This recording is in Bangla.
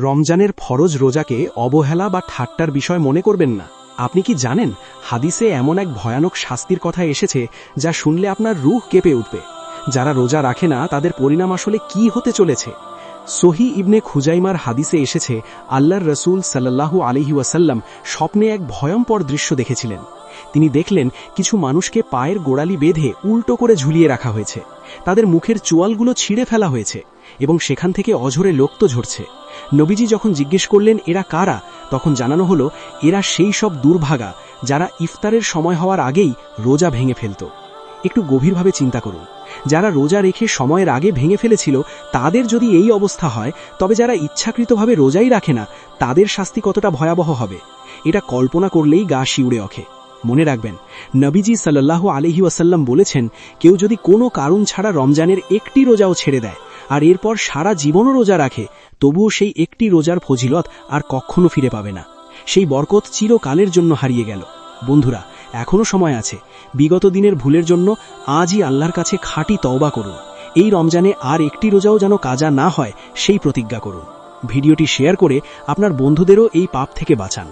রমজানের ফরজ রোজাকে অবহেলা বা ঠাট্টার বিষয় মনে করবেন না। আপনি কি জানেন, হাদিসে এমন এক ভয়ানক শাস্তির কথা এসেছে যা শুনলে আপনার রূহ কেঁপে উঠবে। যারা রোজা রাখে না তাদের পরিণাম আসলে কি হতে চলেছে। সহি ইবনে খুজাইমার হাদিসে এসেছে, আল্লাহর রসুল সাল্লাল্লাহু আলাইহি ওয়াসাল্লাম স্বপ্নে এক ভয়ঙ্কর দৃশ্য দেখেছিলেন। তিনি দেখলেন কিছু মানুষকে পায়ের গোড়ালি বেঁধে উল্টো করে ঝুলিয়ে রাখা হয়েছে, তাদের মুখের চোয়ালগুলো ছিঁড়ে ফেলা হয়েছে এবং সেখান থেকে অঝরে রক্ত ঝরছে। নবীজি যখন জিজ্ঞেস করলেন এরা কারা, তখন জানানো হলো এরা সেই সব দুর্ভাগা যারা ইফতারের সময় হওয়ার আগেই রোজা ভেঙে ফেলত। একটু গভীরভাবে চিন্তা করুন, যারা রোজা রেখে সময়ের আগে ভেঙে ফেলেছিল তাদের যদি এই অবস্থা হয়, তবে যারা ইচ্ছাকৃতভাবে রোজাই রাখে না তাদের শাস্তি কতটা ভয়াবহ হবে। এটা কল্পনা করলেই গা শিউরে ওঠে। মনে রাখবেন, নবীজি সাল্লাল্লাহু আলাইহি ওয়াসাল্লাম বলেছেন, কেউ যদি কোনো কারণ ছাড়া রমজানের একটি রোজাও ছেড়ে দেয় আর এরপর সারা জীবনও রোজা রাখে, তবুও সেই একটি রোজার ফজিলত আর কখনো ফিরে পাবে না। সেই বরকত চিরকালের জন্য হারিয়ে গেল। বন্ধুরা, এখনো সময় আছে। বিগত দিনের ভুলের জন্য আজই আল্লাহর কাছে খাঁটি তওবা করুন। এই রমজানে আর একটি রোজাও যেন কাজা না হয় সেই প্রতিজ্ঞা করুন। ভিডিওটি শেয়ার করে আপনার বন্ধুদেরও এই পাপ থেকে বাঁচান।